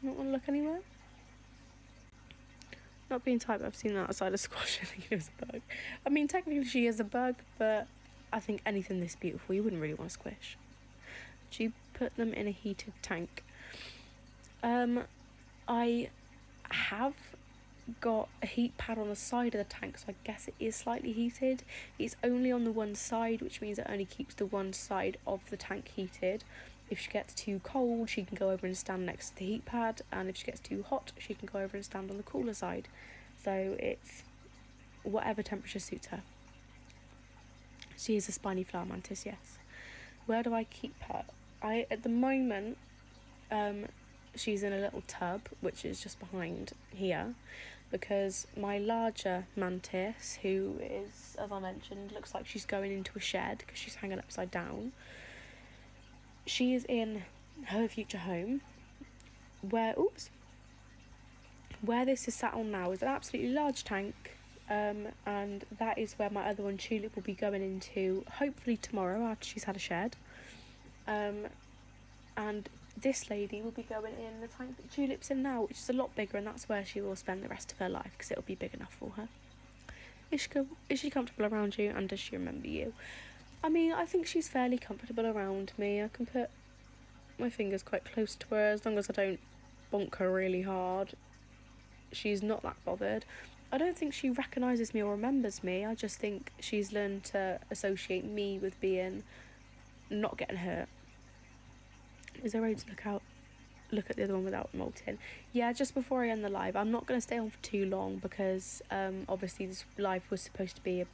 Not want to look anywhere? Not being tight, but I've seen that outside of squash. I think it was a bug. I mean, technically she is a bug, but I think anything this beautiful you wouldn't really want to squish. Do you put them in a heated tank? I have got a heat pad on the side of the tank, so I guess it is slightly heated. It's only on the one side, which means it only keeps the one side of the tank heated. If she gets too cold, she can go over and stand next to the heat pad, and if she gets too hot, she can go over and stand on the cooler side. So it's whatever temperature suits her. She is a spiny flower mantis, yes. Where do I keep her? At the moment, she's in a little tub, which is just behind here, because my larger mantis, who is, as I mentioned, looks like she's going into a shed because she's hanging upside down. She is in her future home, where this is sat on now is an absolutely large tank, and that is where my other one, Tulip, will be going into hopefully tomorrow after she's had a shed. And this lady will be going in the tank that Tulip's in now, which is a lot bigger, and that's where she will spend the rest of her life because it'll be big enough for her. Is she comfortable around you, and does she remember you? I mean, I think she's fairly comfortable around me. I can put my fingers quite close to her as long as I don't bonk her really hard. She's not that bothered. I don't think she recognises me or remembers me. I just think she's learned to associate me with being not getting hurt. Is there a way to look at the other one without molting? Yeah, just before I end the live. I'm not going to stay on for too long because obviously this live was supposed to be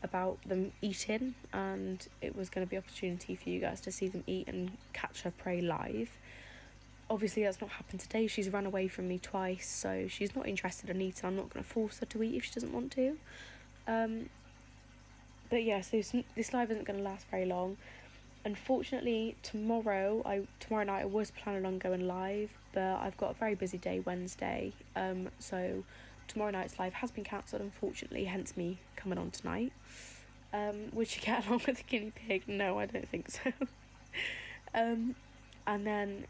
about them eating, and it was going to be an opportunity for you guys to see them eat and catch her prey live. Obviously that's not happened today. She's run away from me twice, so she's not interested in eating. I'm not going to force her to eat if she doesn't want to. But yeah, so this live isn't going to last very long. Unfortunately, tomorrow night I was planning on going live, but I've got a very busy day Wednesday, so tomorrow night's live has been cancelled, unfortunately, hence me coming on tonight. Would she get along with the guinea pig? No, I don't think so. And then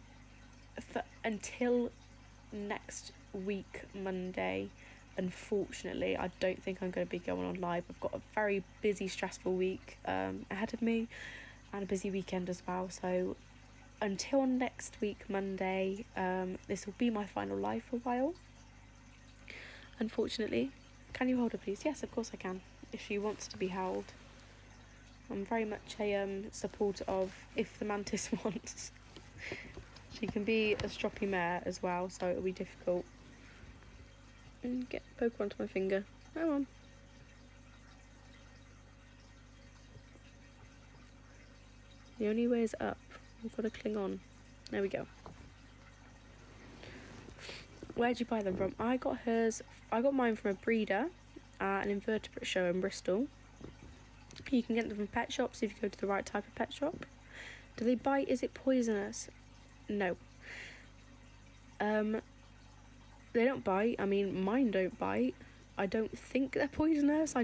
until next week Monday, unfortunately I don't think I'm going to be going on live. I've got a very busy, stressful week ahead of me, and a busy weekend as well, so until next week Monday, this will be my final live for a while, unfortunately. Can you hold her, please? Yes, of course I can, if she wants to be held. I'm very much a supporter of if the mantis wants. She can be a stroppy mare as well, so it'll be difficult. Poke onto my finger. Come on. The only way is up. We've got to cling on. There we go. Where'd you buy them from? I got mine from a breeder at an invertebrate show in Bristol. You can get them from pet shops if you go to the right type of pet shop. Do they bite? Is it poisonous? No. They don't bite. I mean, mine don't bite. I don't think they're poisonous. I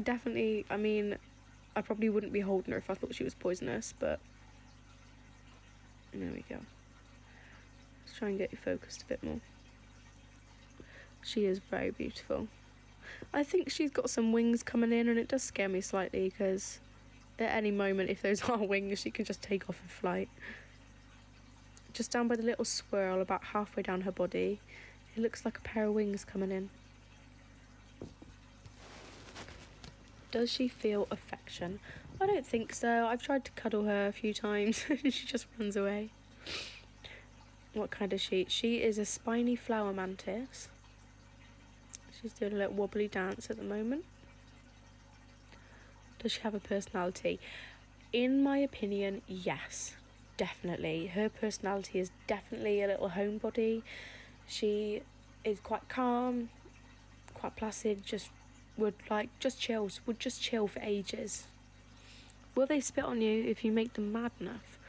probably wouldn't be holding her if I thought she was poisonous, but there we go. Let's try and get you focused a bit more. She is very beautiful. I think she's got some wings coming in, and it does scare me slightly because at any moment, if those are wings, she can just take off and flight. Just down by the little swirl, about halfway down her body, it looks like a pair of wings coming in. Does she feel affection? I don't think so. I've tried to cuddle her a few times and she just runs away. What kind is she? She is a spiny flower mantis. She's doing a little wobbly dance at the moment. Does she have a personality? In my opinion, yes, definitely. Her personality is definitely a little homebody. She is quite calm, quite placid, would just chill for ages. Will they spit on you if you make them mad enough?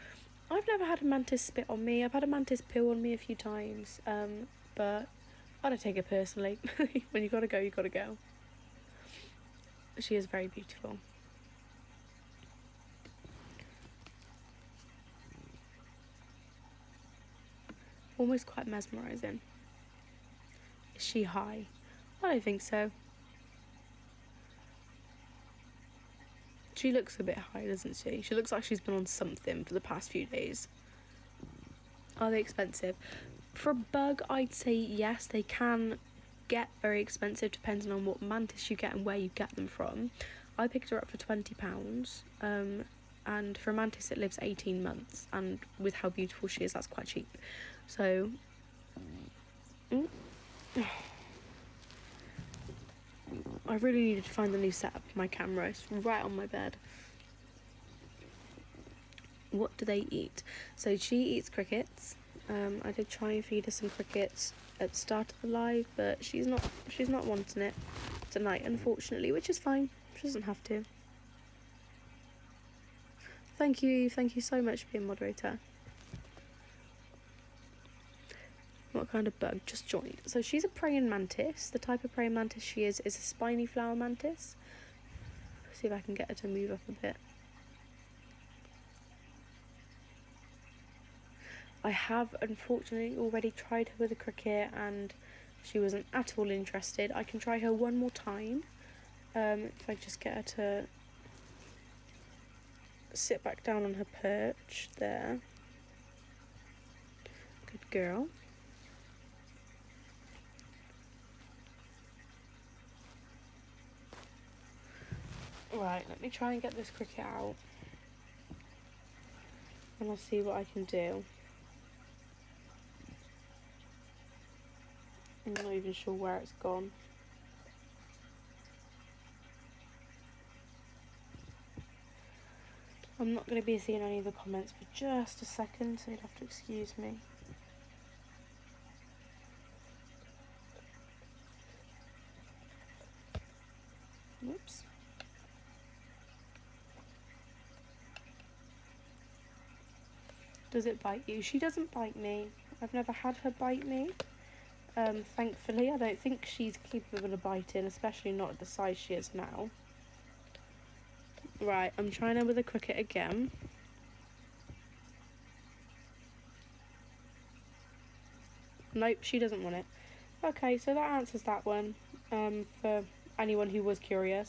I've never had a mantis spit on me. I've had a mantis poo on me a few times, but I don't take it personally. When you gotta go, you gotta go. She is very beautiful. Almost quite mesmerising. Is she high? I don't think so. She looks a bit high, doesn't she? She looks like she's been on something for the past few days. Are they expensive? For a bug, I'd say yes, they can get very expensive depending on what mantis you get and where you get them from. I picked her up for £20, and for a mantis it lives 18 months, and with how beautiful she is, that's quite cheap. So I really needed to find the new setup for my camera. It's right on my bed. What do they eat? So she eats crickets. I did try and feed her some crickets at the start of the live, but she's not wanting it tonight, unfortunately, which is fine. She doesn't have to. Thank you so much for being moderator. What kind of bug? Just joined. So she's a praying mantis. The type of praying mantis she is a spiny flower mantis. See if I can get her to move up a bit. I have unfortunately already tried her with a cricket and she wasn't at all interested. I can try her one more time. If I just get her to sit back down on her perch there. Good girl. Right, let me try and get this cricket out. And I'll see what I can do. I'm not even sure where it's gone. I'm not going to be seeing any of the comments for just a second, so you'll have to excuse me. Whoops. Does it bite you? She doesn't bite me. I've never had her bite me. Thankfully, I don't think she's capable of biting, especially not at the size she is now. Right, I'm trying her with a cricket again. Nope, she doesn't want it. Okay, so that answers that one, for anyone who was curious.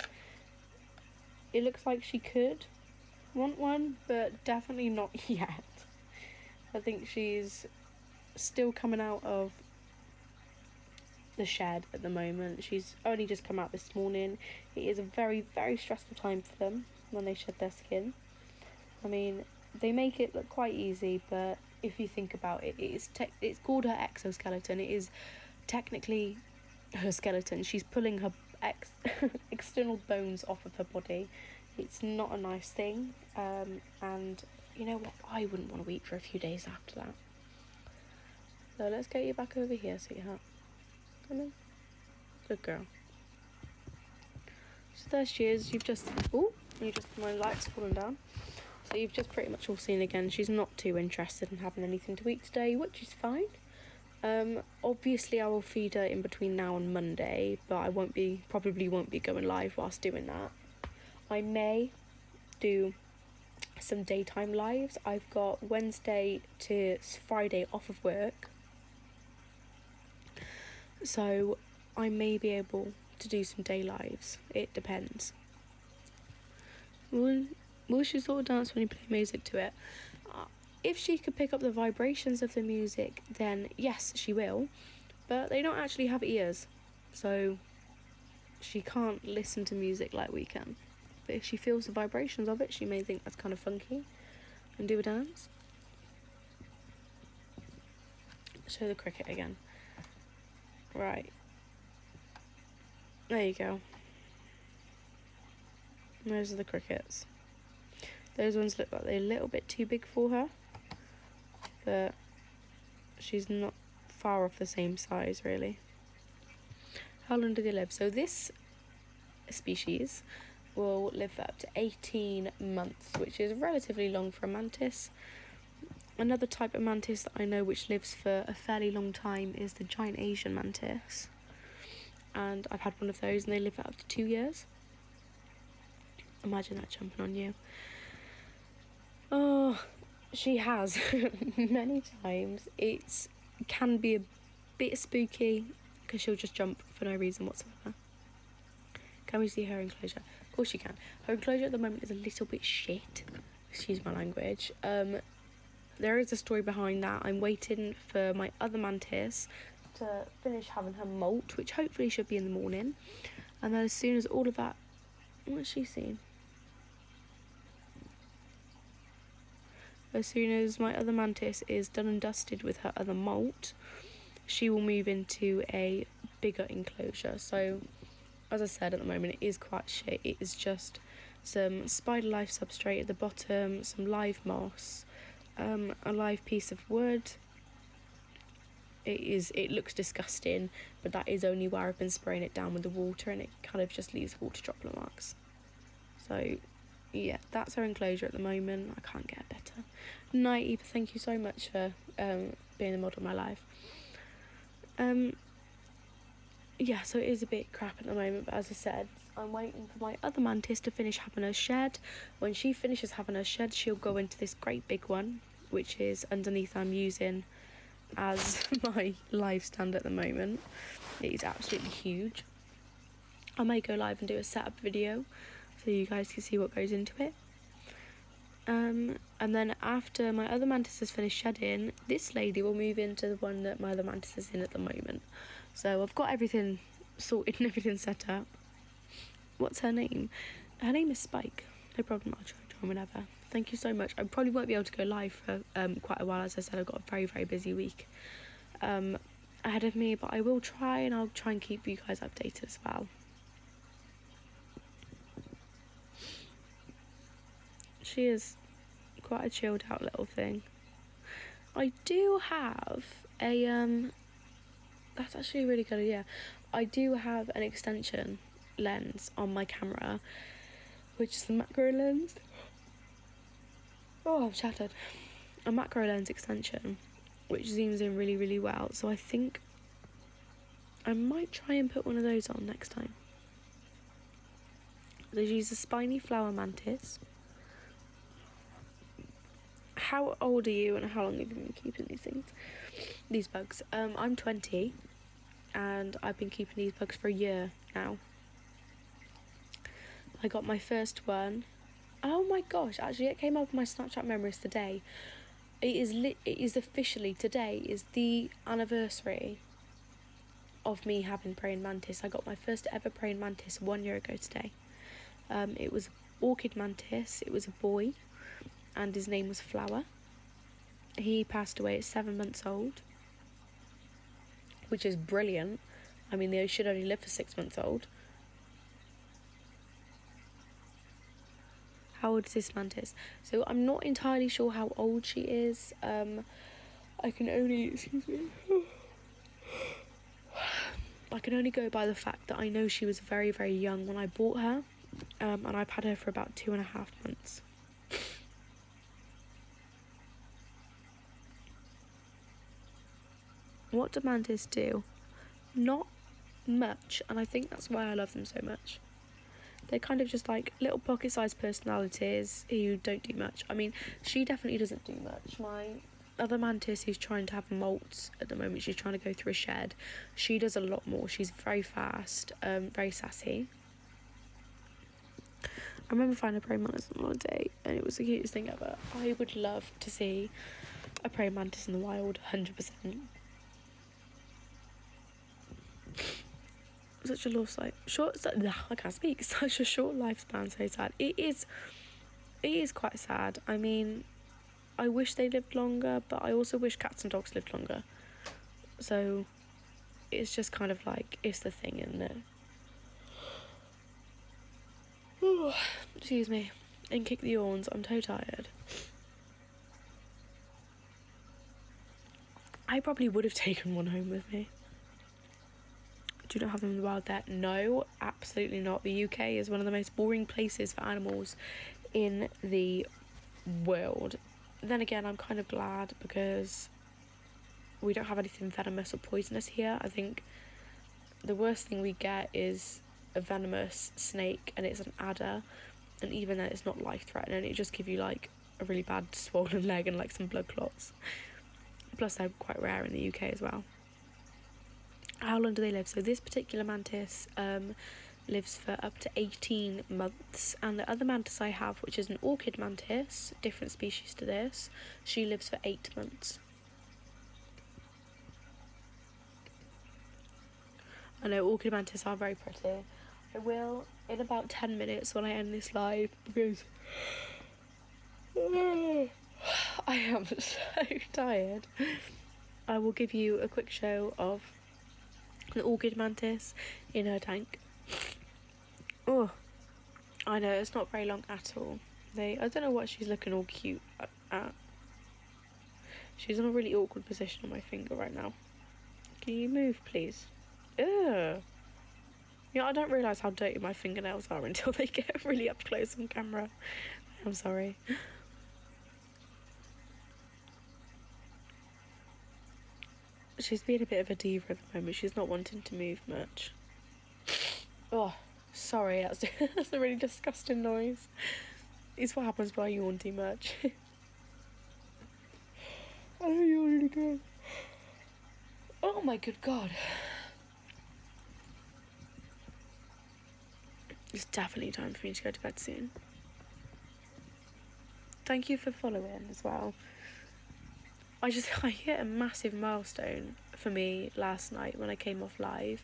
It looks like she could want one, but definitely not yet. I think she's still coming out of the shed at the moment. She's only just come out this morning. It is a very, very stressful time for them when they shed their skin. I mean, they make it look quite easy, but if you think about it, it's called her exoskeleton. It is technically her skeleton. She's pulling her external bones off of her body. It's not a nice thing, and you know what, I wouldn't want to eat for a few days after that. So let's get you back over here, sweetheart. Come in. Good girl. So there she is. My light's fallen down. So you've just pretty much all seen again. She's not too interested in having anything to eat today, which is fine. Obviously I will feed her in between now and Monday, but I probably won't be going live whilst doing that. I may do some daytime lives. I've got Wednesday to Friday off of work, so I may be able to do some day lives. It depends. Will she sort of dance when you play music to it? If she could pick up the vibrations of the music, then yes, she will. But they don't actually have ears, so she can't listen to music like we can. But if she feels the vibrations of it, she may think that's kind of funky and do a dance. Show the cricket again. Right. There you go. Those are the crickets. Those ones look like they're a little bit too big for her, but she's not far off the same size, really. How long do they live? So this species will live for up to 18 months, which is relatively long for a mantis. Another type of mantis that I know which lives for a fairly long time is the giant Asian mantis. And I've had one of those and they live for up to 2 years. Imagine that jumping on you. Oh, she has many times. It can be a bit spooky, because she'll just jump for no reason whatsoever. Can we see her enclosure? Of course you can. Her enclosure at the moment is a little bit shit. Excuse my language. There is a story behind that. I'm waiting for my other mantis to finish having her molt, which hopefully should be in the morning. And then as soon as all of that... What's she seen? As soon as my other mantis is done and dusted with her other molt, she will move into a bigger enclosure. So, as I said, at the moment it is quite shit. It is just some spider life substrate at the bottom, some live moss, a live piece of wood. It looks disgusting, but that is only where I've been spraying it down with the water, and it kind of just leaves water droplet marks. So yeah, that's her enclosure at the moment. I can't get better. Night Eva, thank you so much for being the model of my life. Yeah, so it is a bit crap at the moment, but as I said, I'm waiting for my other mantis to finish having her shed. When she finishes having her shed, she'll go into this great big one, which is underneath I'm using as my live stand at the moment. It is absolutely huge. I may go live and do a setup video so you guys can see what goes into it. And then after my other mantis has finished shedding, this lady will move into the one that my other mantis is in at the moment. So I've got everything sorted and everything set up. What's her name? Her name is Spike. No problem, I'll join whenever. Thank you so much. I probably won't be able to go live for quite a while. As I said, I've got a very, very busy week ahead of me, but I will try, and I'll try and keep you guys updated as well. She is quite a chilled out little thing. I do have a that's actually a really good idea. I do have an extension lens on my camera, which is the macro lens. Oh, I'm shattered. A macro lens extension, which zooms in really, really well. So I think I might try and put one of those on next time. So she's a spiny flower mantis. How old are you, and how long have you been keeping these things? These bugs. I'm 20, and I've been keeping these bugs for a year now. I got my first one. Oh my gosh, actually it came up in my Snapchat memories today. It is officially, today is the anniversary of me having praying mantis. I got my first ever praying mantis 1 year ago today. It was orchid mantis. It was a boy, and his name was Flower. He passed away at 7 months old, which is brilliant. I mean, they should only live for 6 months old. How old is this mantis? So I'm not entirely sure how old she is. I can only go by the fact that I know she was very, very young when I bought her, and I've had her for about 2.5 months. What do mantis do? Not much, and I think that's why I love them so much. They're kind of just like little pocket-sized personalities who don't do much. I mean, she definitely doesn't do much. My other mantis, who's trying to have molts at the moment, she's trying to go through a shed. She does a lot more. She's very fast, very sassy. I remember finding a praying mantis on holiday, and it was the cutest thing ever. I would love to see a praying mantis in the wild, 100%. Such a lost life. I can't speak. Such a short lifespan, so sad. It is quite sad. I mean, I wish they lived longer, but I also wish cats and dogs lived longer. So it's just kind of like, it's the thing, isn't it? Excuse me. And kick the yawns. I'm so tired. I probably would have taken one home with me. Do you not have them in the wild there? No, absolutely not. The UK is one of the most boring places for animals in the world. Then again, I'm kind of glad because we don't have anything venomous or poisonous here. I think the worst thing we get is a venomous snake, and it's an adder, and even then it's not life-threatening. It just gives you like a really bad swollen leg and like some blood clots. Plus they're quite rare in the UK as well. how long do they live? So this particular mantis lives for up to 18 months, and the other mantis I have, which is an orchid mantis, different species to this, she lives for 8 months. I know orchid mantis are very pretty. I will, in about 10 minutes when I end this live, because I am so tired, I will give you a quick show of the orchid mantis in her tank. Oh, I know, it's not very long at all. I don't know what she's looking all cute at. She's in a really awkward position on my finger right now. Can you move, please? Ugh. You know, I don't realise how dirty my fingernails are until they get really up close on camera. I'm sorry. She's being a bit of a diva at the moment. She's not wanting to move much. Oh, sorry, that's a really disgusting noise. It's what happens when I yawn too much. I don't yawn again. Oh my good God. It's definitely time for me to go to bed soon. Thank you for following as well. I hit a massive milestone for me last night when I came off live.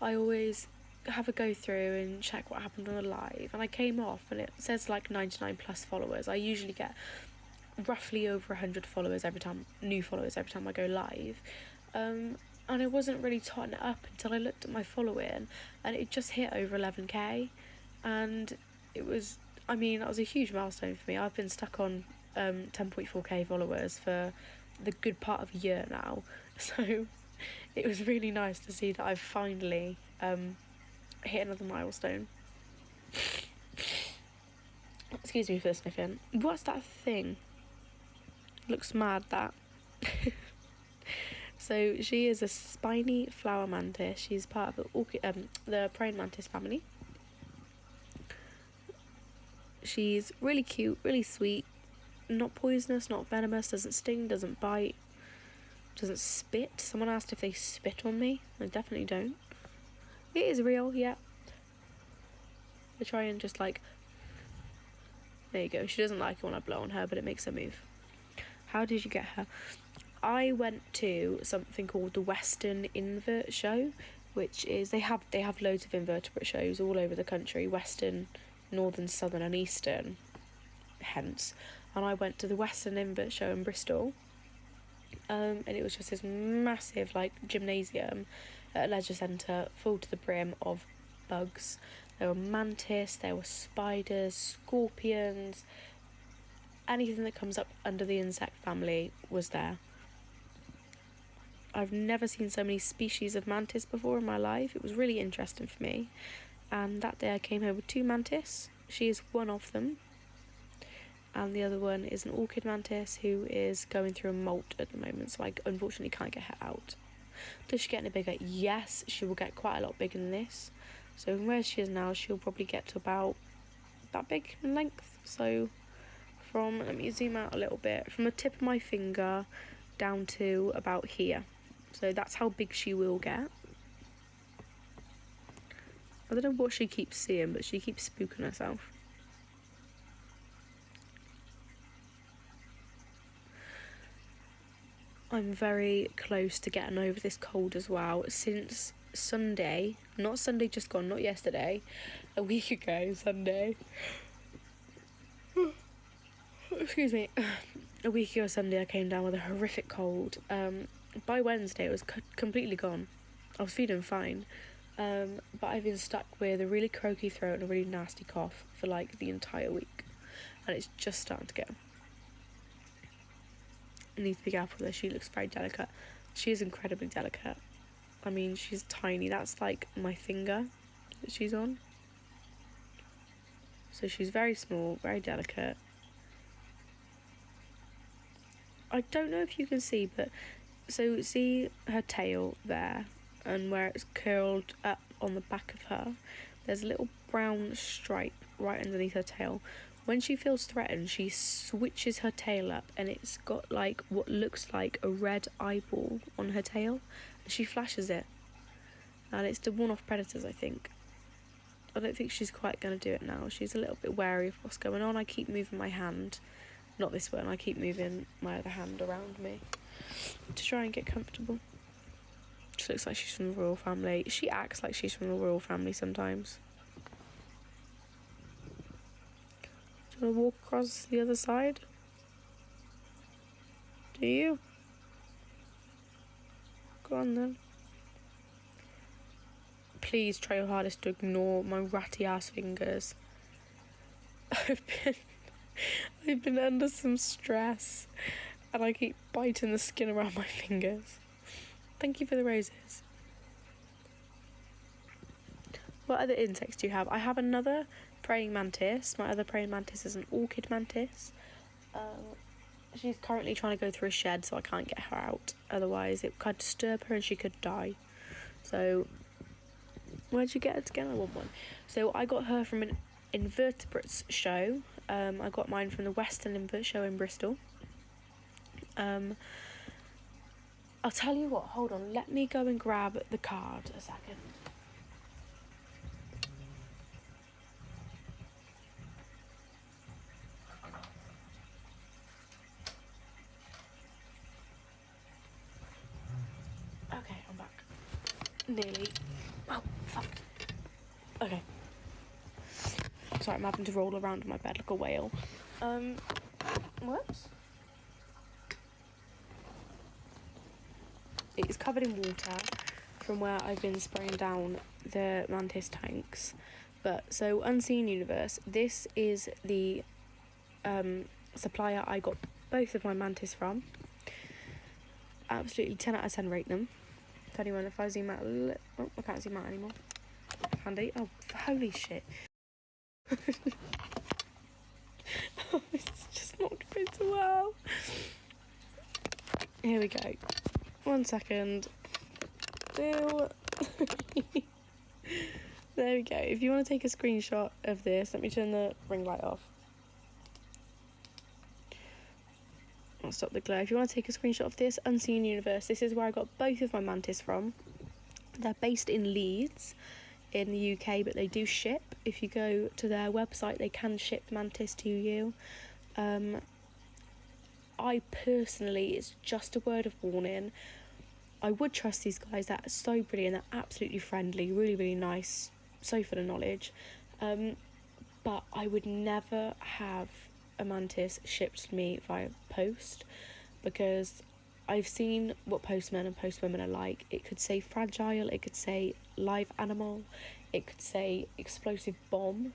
I always have a go through and check what happened on a live, and I came off and it says like 99 plus followers. I usually get roughly over 100 followers every time, new followers every time I go live. And I wasn't really totting it up until I looked at my following, and it just hit over 11k, and it was, I mean, that was a huge milestone for me. I've been stuck on 10.4k followers for the good part of a year now, so it was really nice to see that I've finally hit another milestone. Excuse me for the sniffing. What's that thing? Looks mad, that. So she is a spiny flower mantis. She's part of the praying mantis family. She's really cute, really sweet, not poisonous, not venomous, doesn't sting, doesn't bite, doesn't spit. Someone asked if they spit on me. I definitely don't. It is real, yeah. I try and just like, there you go. She doesn't like it when I blow on her, but it makes her move. How did you get her? I went to something called the Western Invert Show, which is, they have loads of invertebrate shows all over the country, Western, Northern, Southern and Eastern, hence. And I went to the Western Invert Show in Bristol, and it was just this massive like gymnasium at a leisure centre full to the brim of bugs. There were mantis, there were spiders, scorpions, anything that comes up under the insect family was there. I've never seen so many species of mantis before in my life. It was really interesting for me. And that day I came home with 2 mantis. She is one of them. And the other one is an orchid mantis who is going through a molt at the moment, so I unfortunately can't get her out. Does she get any bigger? Yes, she will get quite a lot bigger than this. So from where she is now, she'll probably get to about that big in length. So from, let me zoom out a little bit, from the tip of my finger down to about here. So that's how big she will get. I don't know what she keeps seeing, but she keeps spooking herself. I'm very close to getting over this cold as well. Since Sunday, not Sunday just gone, not yesterday, a week ago Sunday. Excuse me. A week ago Sunday I came down with a horrific cold. By Wednesday it was completely gone. I was feeling fine. But I've been stuck with a really croaky throat and a really nasty cough for like the entire week. And it's just starting to go. I need to be careful with her. She looks very delicate. She is incredibly delicate. I mean, she's tiny. That's like my finger that she's on. So she's very small, very delicate. I don't know if you can see, but so see her tail there, and where it's curled up on the back of her, there's a little brown stripe right underneath her tail. When she feels threatened, she switches her tail up, and it's got like what looks like a red eyeball on her tail, and she flashes it. and it's to warn off predators, I think. I don't think she's quite going to do it now. She's a little bit wary of what's going on. I keep moving my hand, not this one, I keep moving my other hand around me to try and get comfortable. She looks like she's from the royal family. She acts like she's from the royal family sometimes. Do you want to walk across the other side? Do you? Go on then. Please try your hardest to ignore my ratty ass fingers. I've been under some stress and I keep biting the skin around my fingers. Thank you for the roses. What other insects do you have? I have another praying mantis. My other praying mantis is an orchid mantis. She's currently trying to go through a shed, so I can't get her out. Otherwise, it could disturb her and she could die. So, where'd you get it again? I want one. So, I got her from an invertebrates show. I got mine from the Western Invert Show in Bristol. I'll tell you what, hold on. Let me go and grab the card a second. Okay, I'm back. Nearly. Oh, fuck. Okay. Sorry, I'm having to roll around in my bed like a whale. Whoops. It is covered in water from where I've been spraying down the mantis tanks. But, so, Unseen Universe, this is the supplier I got both of my mantis from. Absolutely 10 out of 10 rate them. If anyone, if I zoom out a little... Oh, I can't zoom out anymore. Handy. Oh, holy shit. Oh, it's just not going so well. Here we go. 1 second. Still. There we go. If you want to take a screenshot of this, let me turn the ring light off. I'll stop the glare. If you want to take a screenshot of this, Unseen Universe, this is where I got both of my mantis from. They're based in Leeds in the UK, but they do ship. If you go to their website, they can ship mantis to you. I personally, it's just a word of warning, I would trust these guys. They're so brilliant, they're absolutely friendly, really, really nice, so full of knowledge. But I would never have a mantis shipped to me via post, because I've seen what postmen and postwomen are like. It could say fragile, it could say live animal, it could say explosive bomb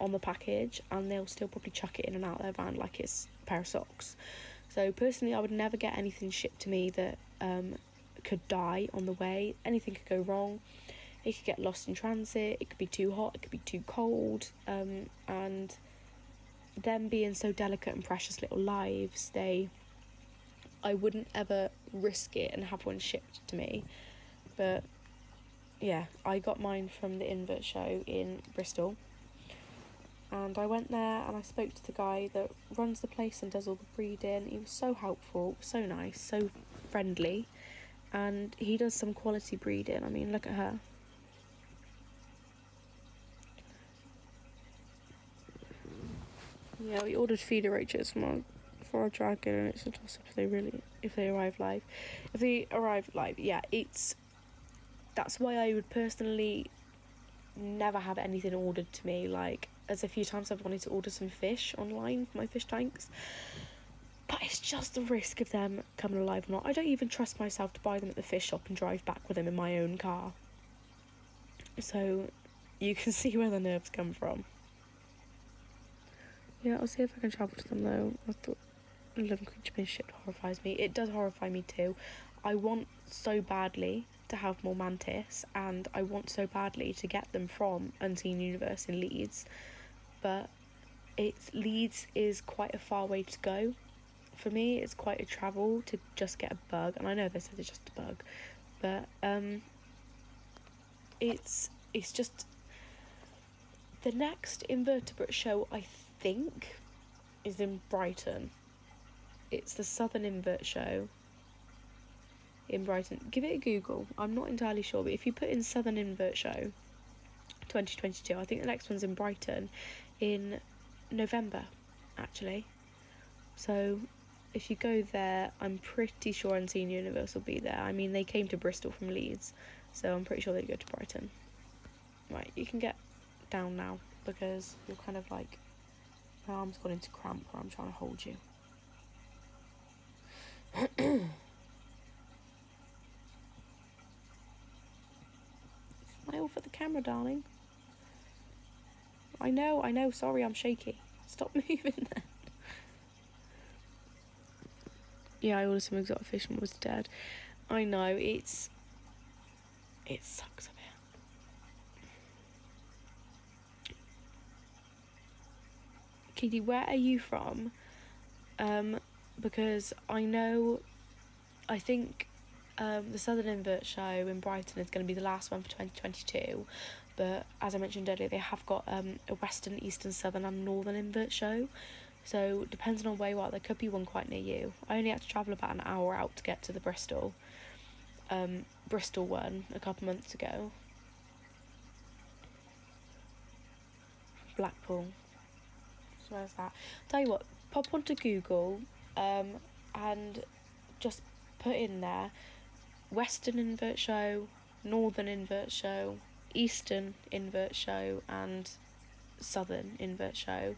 on the package, and they'll still probably chuck it in and out of their van like it's a pair of socks. So personally, I would never get anything shipped to me that could die on the way. Anything could go wrong. It could get lost in transit, it could be too hot, it could be too cold, and them being so delicate and precious little lives, I wouldn't ever risk it and have one shipped to me. But yeah, I got mine from the Invert Show in Bristol, and I went there and I spoke to the guy that runs the place and does all the breeding. He was so helpful, so nice, so friendly, and he does some quality breeding. I mean, look at her. Yeah, we ordered feeder roaches for our dragon, and it's a toss up if they arrive live. If they arrive live, yeah, that's why I would personally never have anything ordered to me. Like, as a few times I've wanted to order some fish online for my fish tanks, but it's just the risk of them coming alive or not. I don't even trust myself to buy them at the fish shop and drive back with them in my own car. So you can see where the nerves come from. Yeah, I'll see if I can travel to them though. I thought a living creature being shipped horrifies me. It does horrify me too. I want so badly to have more mantis, and I want so badly to get them from Unseen Universe in Leeds, but Leeds is quite a far way to go. For me, it's quite a travel to just get a bug, and I know they said it's just a bug, but it's just the next invertebrate show, I think, is in Brighton. It's the Southern Invert Show. in Brighton. Give it a Google. I'm not entirely sure, but if you put in Southern Invert Show 2022, I think the next one's in Brighton in November, actually. So if you go there, I'm pretty sure Unseen Universe will be there. I mean, they came to Bristol from Leeds, so I'm pretty sure they go to Brighton. Right, you can get down now, because you're kind of like, my arm's gone into cramp where I'm trying to hold you. Smile for the camera, darling. I know, sorry, I'm shaky. Stop moving there. Yeah, I ordered some exotic fish and was dead. I know, it sucks a bit. Katie, where are you from? Because I think the Southern Invert Show in Brighton is going to be the last one for 2022, but as I mentioned earlier, they have got a Western, Eastern, Southern and Northern Invert Show, so depending on where you are, there could be one quite near you. I only had to travel about an hour out to get to the Bristol one a couple months ago. Blackpool. So where's that? Tell you what, pop onto Google and just put in there Western Invert Show, Northern Invert Show, Eastern Invert Show and Southern Invert Show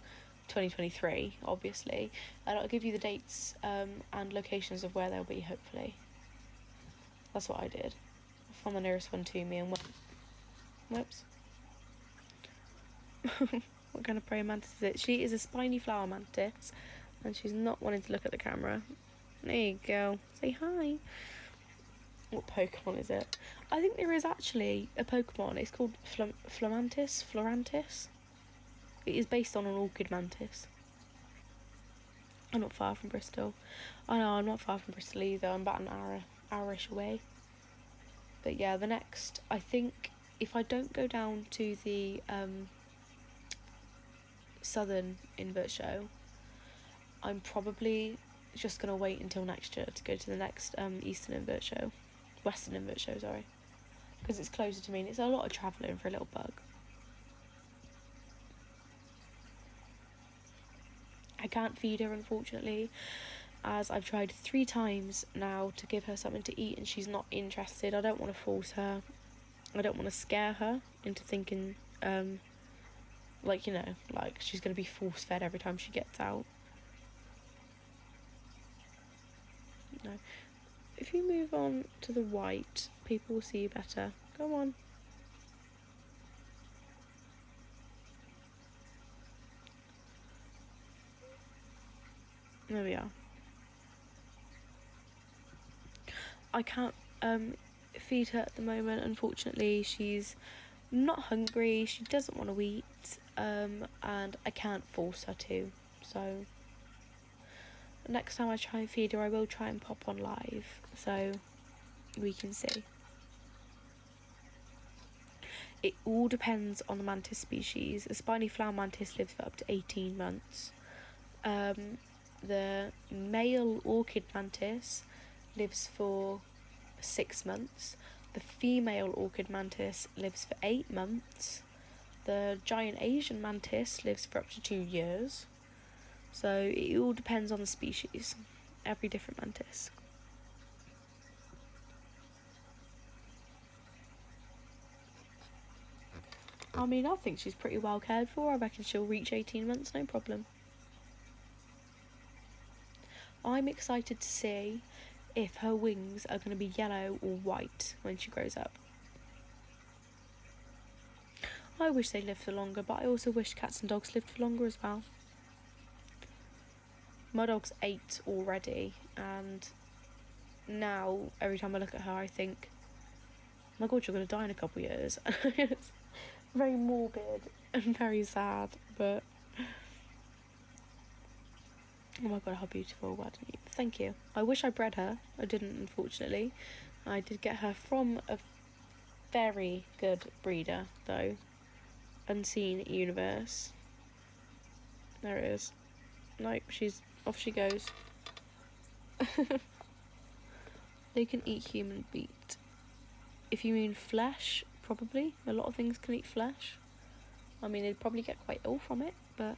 2023, obviously, and I'll give you the dates and locations of where they'll be, hopefully. That's what I did. I found the nearest one to me and went, whoops. What kind of praying mantis is it? She is a spiny flower mantis, and she's not wanting to look at the camera. There you go. Say hi. What Pokemon is it? I think there is actually a Pokemon. It's called Florantis. It is based on an orchid mantis. I'm not far from Bristol. I know, I'm not far from Bristol either. I'm about an hour-ish away. But yeah, the next, I think, if I don't go down to the Southern Invert Show, I'm probably just going to wait until next year to go to the next Eastern Invert Show. Western Invert Show, sorry. Because it's closer to me and it's a lot of travelling for a little bug. I can't feed her, unfortunately, as I've tried 3 times now to give her something to eat and she's not interested. I don't want to force her. I don't want to scare her into thinking, like she's going to be force-fed every time she gets out. No. If you move on to the white, people will see you better. Go on. There we are. I can't feed her at the moment, unfortunately. She's not hungry, she doesn't want to eat, and I can't force her to. So next time I try and feed her, I will try and pop on live so we can see. It all depends on the mantis species. The spiny flower mantis lives for up to 18 months. The male orchid mantis lives for 6 months. The female orchid mantis lives for 8 months. The giant Asian mantis lives for up to 2 years. So it all depends on the species. Every different mantis. I mean, I think she's pretty well cared for. I reckon she'll reach 18 months, no problem. I'm excited to see if her wings are going to be yellow or white when she grows up. I wish they lived for longer, but I also wish cats and dogs lived for longer as well. My dog's 8 already, and now every time I look at her I think, oh my god, you're going to die in a couple of years. It's very morbid and very sad, but oh my god, how beautiful. Why didn't you? Thank you. I wish I bred her. I didn't, unfortunately. I did get her from a very good breeder, though. Unseen Universe. There it is. Nope, off she goes. They can eat human meat. If you mean flesh, probably. A lot of things can eat flesh. I mean, they'd probably get quite ill from it, but...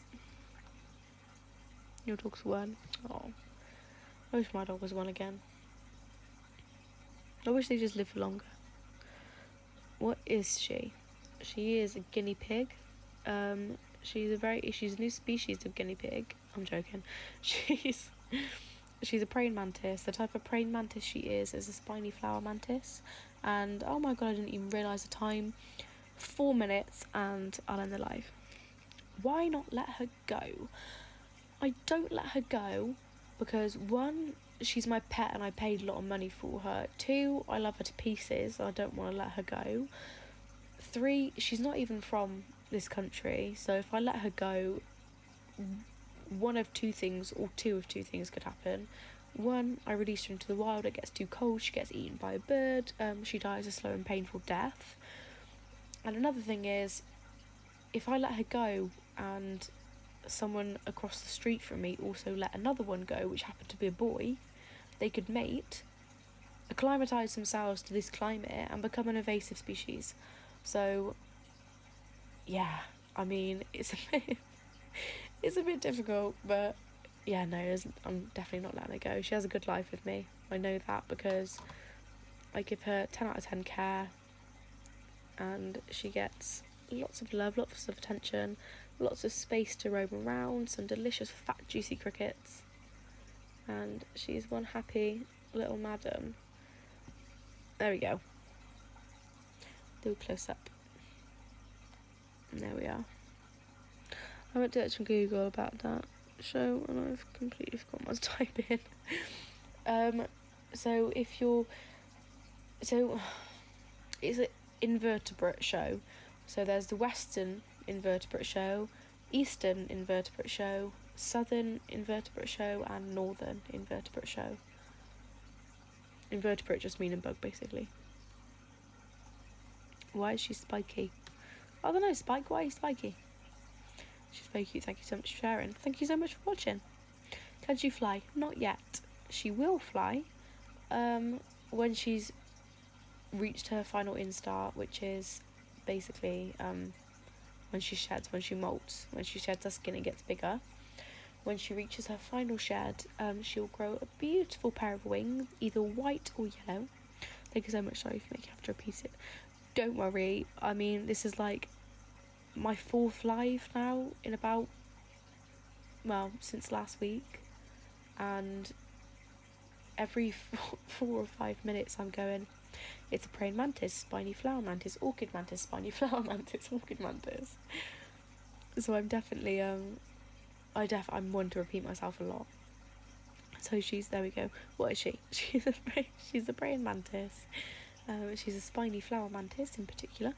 Your dog's one. Oh. I wish my dog was one again. I wish they just lived for longer. What is she? She is a guinea pig. She's a new species of guinea pig. I'm joking. She's a praying mantis. The type of praying mantis she is a spiny flower mantis. And oh my god, I didn't even realise the time. 4 minutes and I'll end the live. Why not let her go? I don't let her go because 1, she's my pet and I paid a lot of money for her. 2, I love her to pieces. I don't want to let her go. 3, she's not even from this country, so if I let her go, one of two things or two of two things could happen. 1, I release her into the wild, it gets too cold, she gets eaten by a bird, she dies a slow and painful death. And another thing is, if I let her go and someone across the street from me also let another one go, which happened to be a boy, they could mate, acclimatise themselves to this climate and become an invasive species. So yeah, I mean, it's a bit difficult, but yeah, no, I'm definitely not letting her go. She has a good life with me. I know that because I give her 10 out of 10 care, and she gets lots of love, lots of attention, lots of space to roam around, some delicious fat juicy crickets, and she's one happy little madam. There we go. Do a close up. And there we are. I went to search on Google about that show and I've completely forgotten what to type in. So it's an invertebrate show. So there's the Western invertebrate show, Eastern invertebrate show, Southern invertebrate show, and Northern invertebrate show. Invertebrate just meaning bug, basically. Why is she spiky? I don't know, Spike, why are you spiky? She's very cute, thank you so much for sharing. Thank you so much for watching. Can she fly? Not yet. She will fly when she's reached her final instar, which is basically when she sheds, when she molts. When she sheds her skin, it gets bigger. When she reaches her final shed, she'll grow a beautiful pair of wings, either white or yellow. Thank you so much, sorry for making me have to repeat it. Don't worry, I mean, this is like my 4th live now in about, well, since last week, and every 4 or 5 minutes I'm going, it's a praying mantis, spiny flower mantis, orchid mantis, spiny flower mantis, orchid mantis. So I'm definitely I'm one to repeat myself a lot. So there we go. What is she? She's a praying mantis. She's a spiny flower mantis in particular.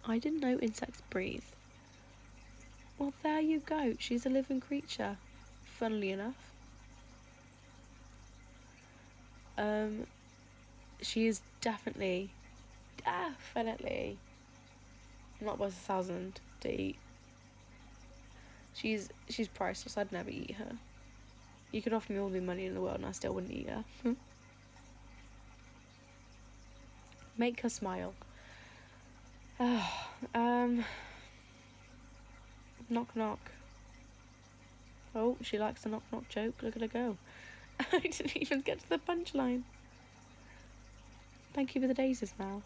I didn't know insects breathe. Well, there you go. She's a living creature, funnily enough. She is definitely not worth 1,000 to eat. She's priceless. I'd never eat her. You could offer me all the money in the world and I still wouldn't eat her. Make her smile. Knock knock. Oh, she likes the knock knock joke. Look at her go. I didn't even get to the punchline. Thank you for the daisies now.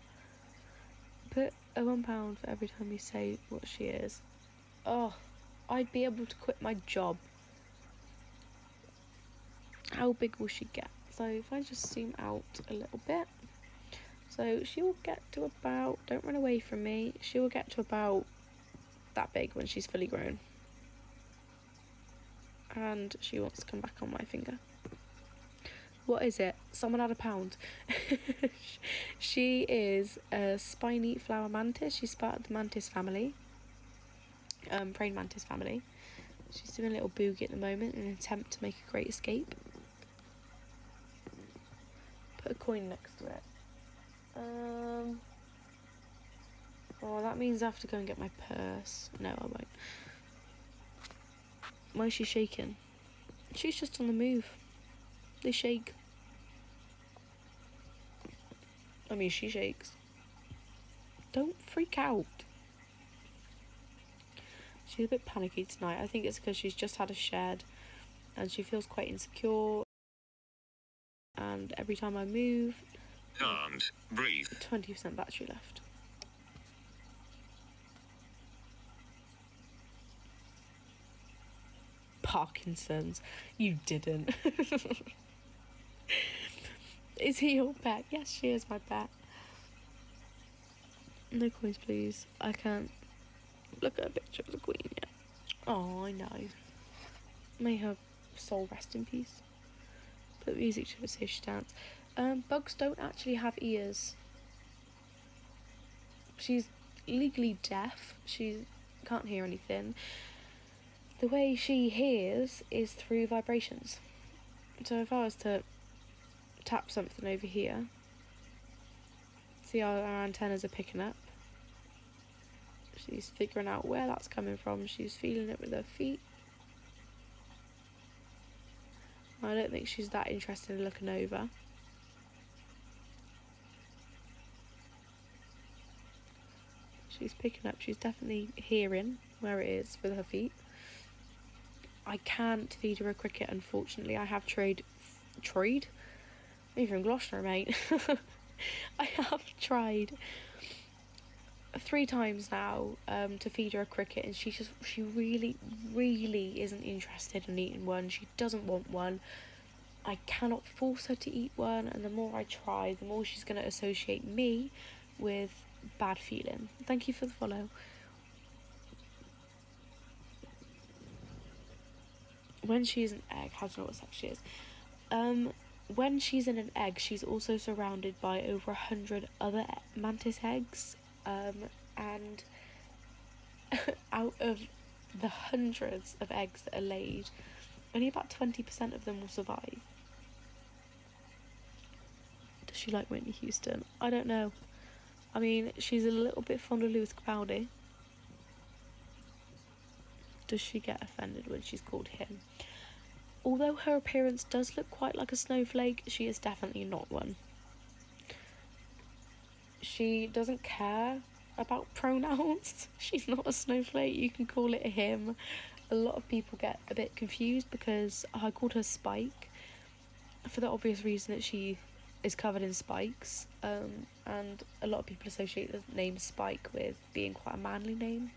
Put a £1 for every time you say what she is. Oh, I'd be able to quit my job. How big will she get? So if I just zoom out a little bit. So she will get to about, don't run away from me, she will get to about that big when she's fully grown. And she wants to come back on my finger. What is it? Someone had £1. She is a spiny flower mantis. She's part of the mantis family. Praying mantis family. She's doing a little boogie at the moment in an attempt to make a great escape. Put a coin next to it. Oh, that means I have to go and get my purse. No, I won't. Why is she shaking? She's just on the move. They shake. I mean, she shakes. Don't freak out. She's a bit panicky tonight. I think it's because she's just had a shed and she feels quite insecure. And every time I move, can't breathe. 20% battery left. Parkinson's. You didn't. Is he your pet? Yes, she is my pet. No coins, please. I can't look at a picture of the Queen yet. Oh, I know. May her soul rest in peace. Put music to it so she dance. Bugs don't actually have ears. She's legally deaf. She can't hear anything. The way she hears is through vibrations. So if I was to tap something over here, see how our antennas are picking up. She's figuring out where that's coming from. She's feeling it with her feet. I don't think she's that interested in looking over. She's picking up. She's definitely hearing where it is with her feet. I can't feed her a cricket, unfortunately. I have tried. You're from Gloucester, mate. I have tried 3 times now to feed her a cricket, and she really isn't interested in eating one. She doesn't want one. I cannot force her to eat one, and the more I try, the more she's going to associate me with bad feeling. Thank you for the follow. When she's an egg, how do you know what sex she is? When she's in an egg, she's also surrounded by over 100 other mantis eggs, and out of the hundreds of eggs that are laid, only about 20% of them will survive. Does she like Whitney Houston? I don't know. I mean, she's a little bit fond of Lewis Capaldi. Does she get offended when she's called him? Although her appearance does look quite like a snowflake, she is definitely not one. She doesn't care about pronouns. She's not a snowflake. You can call it a him. A lot of people get a bit confused because I called her Spike for the obvious reason that she is covered in spikes, and a lot of people associate the name Spike with being quite a manly name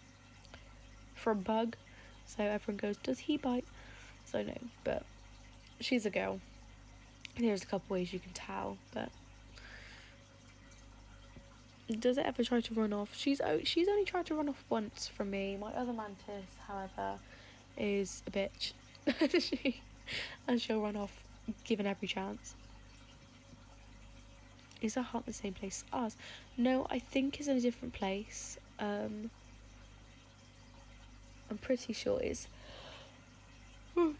for a bug, so everyone goes, does he bite? So no, but she's a girl. There's a couple ways you can tell, but does it ever try to run off? She's only tried to run off once from me. My other mantis, however, is a bitch. And she'll run off given every chance. Is her heart in the same place as ours? No, I think it's in a different place. I'm pretty sure it's... I'm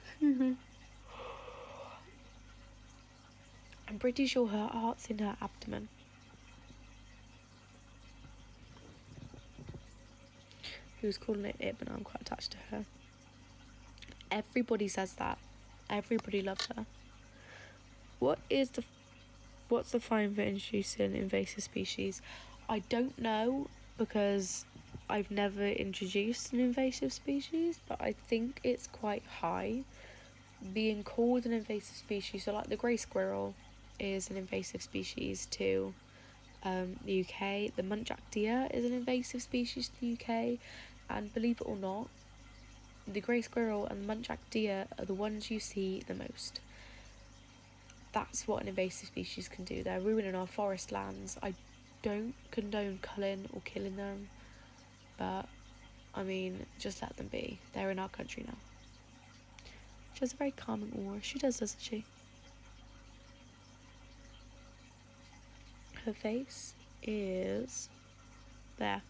pretty sure her heart's in her abdomen. He was calling it, but I'm quite attached to her. Everybody says that. Everybody loves her. What's the fine for introducing invasive species? I don't know, because I've never introduced an invasive species, but I think it's quite high. Being called an invasive species, so like the grey squirrel is an invasive species to the UK. The muntjac deer is an invasive species to the UK, and believe it or not, the grey squirrel and the muntjac deer are the ones you see the most. That's what an invasive species can do. They're ruining our forest lands. I don't condone culling or killing them, but I mean, just let them be. They're in our country now. She has a very calming aura. She does, doesn't she? Her face is there.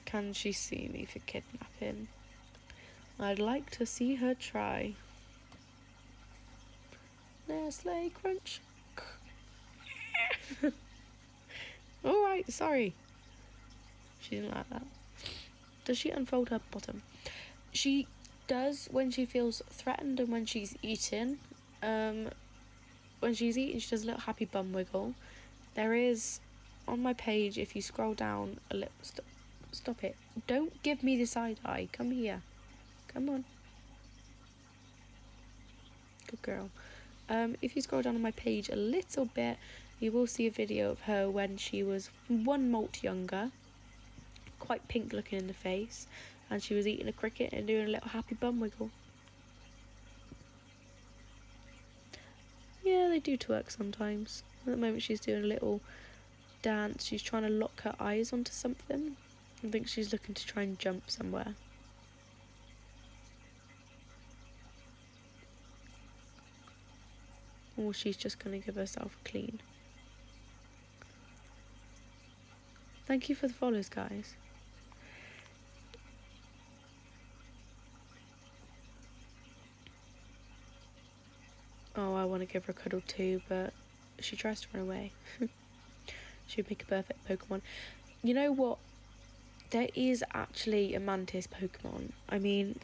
Can she see me for kidnapping? I'd like to see her try. Nestle Crunch. Alright. right, sorry. She didn't like that. Does she unfold her bottom? She does when she feels threatened and when she's eating. When she's eating, she does a little happy bum wiggle. There is, on my page, if you scroll down a little... Stop it. Don't give me the side eye. Come here. Come on. Good girl. If you scroll down on my page a little bit, you will see a video of her when she was 1 molt younger, quite pink looking in the face, and she was eating a cricket and doing a little happy bum wiggle. Yeah, they do twerk sometimes. At the moment she's doing a little dance. She's trying to lock her eyes onto something. I think she's looking to try and jump somewhere. Or she's just going to give herself a clean. Thank you for the follows, guys. Oh, I want to give her a cuddle too, but she tries to run away. She'd make a perfect Pokemon. You know what? There is actually a Mantis Pokemon. I mean,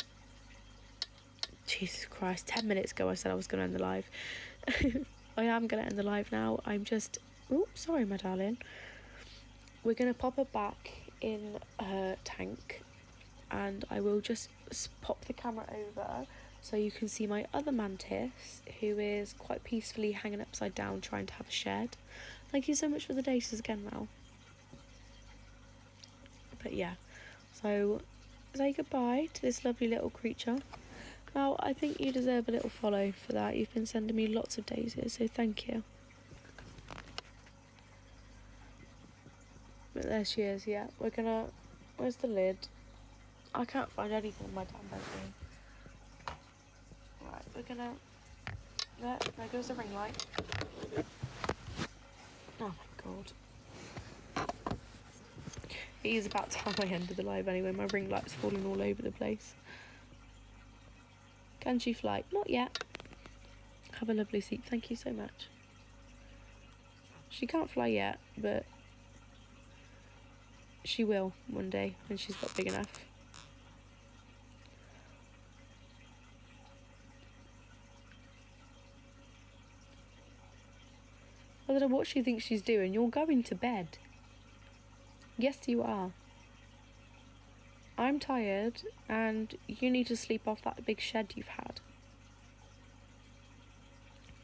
Jesus Christ, 10 minutes ago I said I was going to end the live. I am going to end the live now. I'm just... Oh, sorry, my darling. We're going to pop her back in her tank. And I will just pop the camera over so you can see my other Mantis, who is quite peacefully hanging upside down trying to have a shed. Thank you so much for the datas again, Mel. But yeah, so say goodbye to this lovely little creature. Well, I think you deserve a little follow for that. You've been sending me lots of daisies, so thank you. But there she is, yeah. We're gonna... Where's the lid? I can't find anything in my damn bedroom. Right, we're gonna... There goes the ring light. Oh my god. It is about time I ended the live anyway. My ring light's falling all over the place. Can she fly? Not yet. Have a lovely sleep. Thank you so much. She can't fly yet, but she will one day when she's got big enough. I don't know what she thinks she's doing. You're going to bed. Yes, you are. I'm tired, and you need to sleep off that big shed you've had.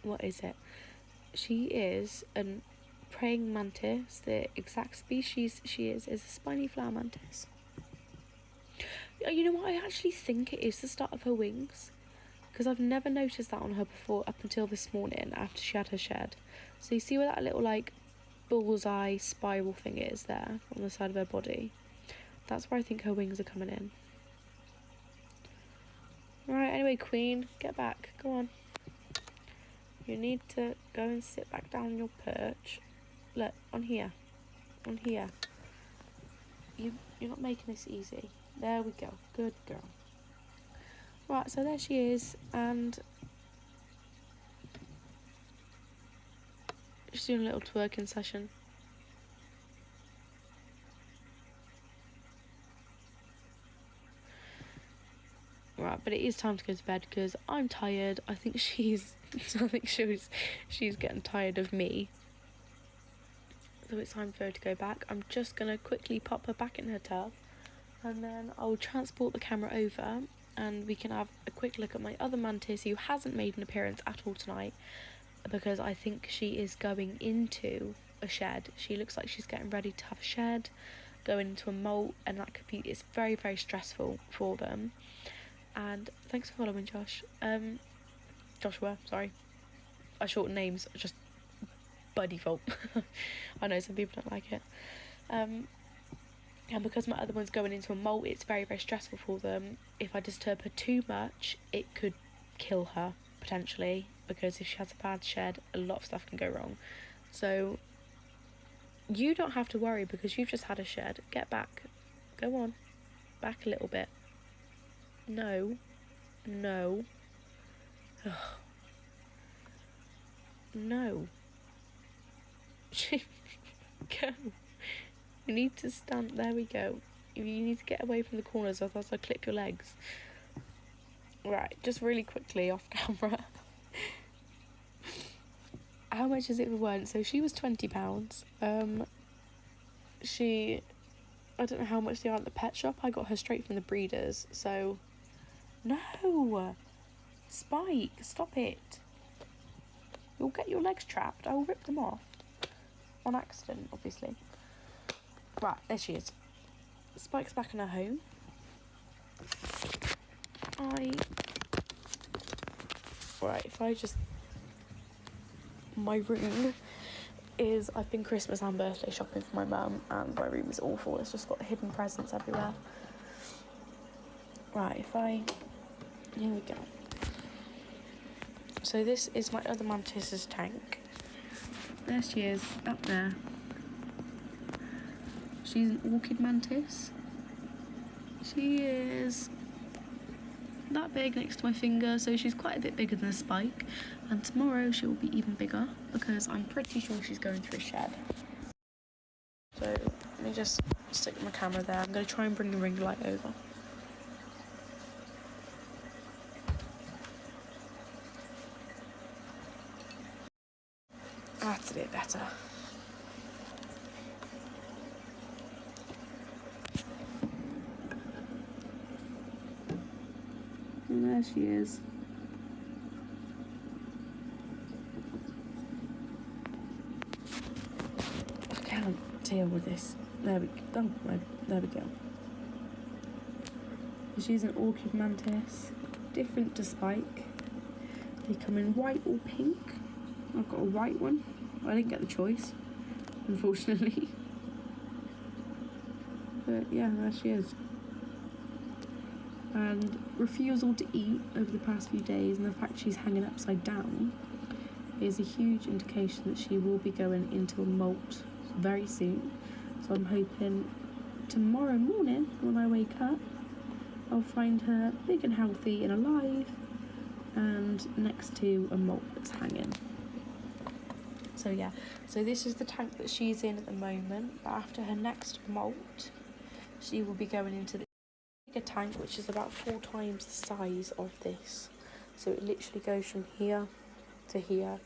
What is it? She is a praying mantis. The exact species she is a spiny flower mantis. You know what? I actually think it is the start of her wings, because I've never noticed that on her before up until this morning after she had her shed. So you see where that little like bullseye spiral thing is there on the side of her body? That's where I think her wings are coming in. Alright, anyway, Queen, get back. Go on. You need to go and sit back down on your perch. Look, on here. On here. You're not making this easy. There we go. Good girl. Right, so there she is, and she's doing a little twerking session. Right, but it is time to go to bed because I'm tired. I think she's getting tired of me. So it's time for her to go back. I'm just gonna quickly pop her back in her tub, and then I'll transport the camera over and we can have a quick look at my other mantis who hasn't made an appearance at all tonight, because I think she is going into a shed. She looks like she's getting ready to have a shed, going into a molt, and that could be, it's very, very stressful for them. And thanks for following, Josh. Joshua, sorry. I shorten names just by default. I know some people don't like it. And because my other one's going into a molt, it's very, very stressful for them. If I disturb her too much, it could kill her, potentially, because if she has a bad shed, a lot of stuff can go wrong. So you don't have to worry because you've just had a shed. Get back. Go on. Back a little bit. No. No. Ugh. No. Go. You need to stand. There we go. You need to get away from the corners, otherwise I'll clip your legs. Right, just really quickly off camera. How much is it for one? So she was £20. I don't know how much they are at the pet shop. I got her straight from the breeders. So, no, Spike, stop it. You'll get your legs trapped. I will rip them off on accident, obviously. Right, there she is. Spike's back in her home. My room is, I've been Christmas and birthday shopping for my mum, and my room is awful. It's just got hidden presents everywhere. Right, here we go. So this is my other mantis's tank. There she is, up there. She's an orchid mantis. She is that big next to my finger, so she's quite a bit bigger than a Spike. And tomorrow she will be even bigger because I'm pretty sure she's going through a shed. So let me just stick my camera there. I'm going to try and bring the ring light over. That's a bit better. And there she is. I can't deal with this. There we go. There we go. She's an orchid mantis, different to Spike. They come in white or pink. I've got a white one. I didn't get the choice, unfortunately. But yeah, there she is. And refusal to eat over the past few days, and the fact she's hanging upside down is a huge indication that she will be going into a molt very soon. So I'm hoping tomorrow morning when I wake up, I'll find her big and healthy and alive and next to a molt that's hanging. So yeah, so this is the tank that she's in at the moment, but after her next molt, she will be going into the bigger tank, which is about 4 times the size of this. So it literally goes from here to here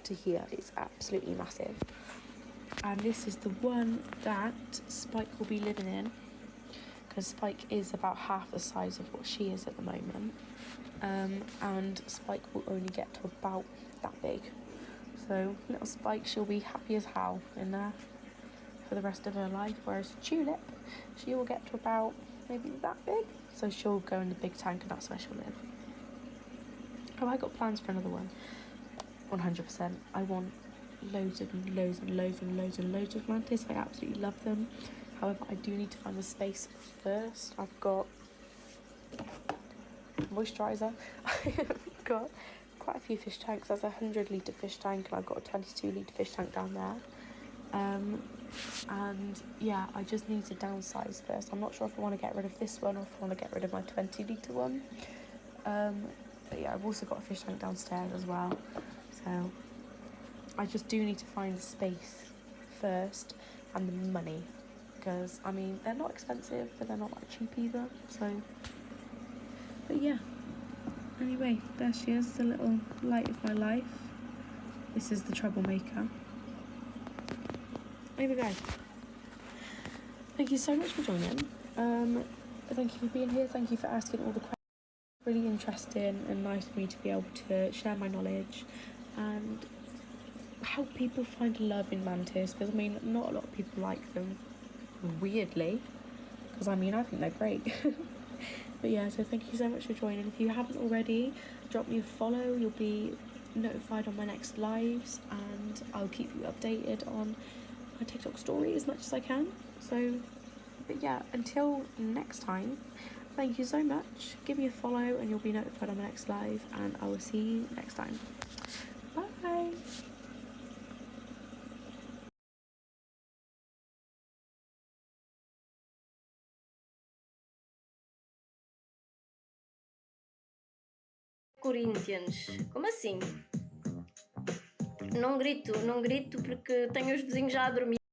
to here. It's absolutely massive. And this is the one that Spike will be living in, because Spike is about half the size of what she is at the moment. And Spike will only get to about that big. So little Spike, she'll be happy as hell in there for the rest of her life, whereas Tulip, she will get to about maybe that big, so she'll go in the big tank and that's where she'll live. Have I got plans for another one? 100%. I want loads and loads and loads and loads and loads of mantis. I absolutely love them. However, I do need to find the space first. I've got moisturiser. I've got quite a few fish tanks. There's a 100-litre fish tank, and I've got a 22-litre fish tank down there. And yeah, I just need to downsize first. I'm not sure if I want to get rid of this one or if I want to get rid of my 20-litre one. But yeah, I've also got a fish tank downstairs as well. So I just do need to find the space first and the money, because I mean, they're not expensive, but they're not that cheap either. So, but yeah. Anyway, there she is, the little light of my life. This is the troublemaker. Anyway, guys, thank you so much for joining. Thank you for being here. Thank you for asking all the questions. Really interesting and nice for me to be able to share my knowledge and help people find love in mantis, because I mean, not a lot of people like them, weirdly, because I mean, I think they're great. But yeah, so thank you so much for joining. If you haven't already, drop me a follow. You'll be notified on my next lives, and I'll keep you updated on my TikTok story as much as I can. So, but yeah, until next time, thank you so much. Give me a follow and you'll be notified on my next live, and I will see you next time. Bye. Corinthians. Como assim? Não grito porque tenho os vizinhos já a dormir.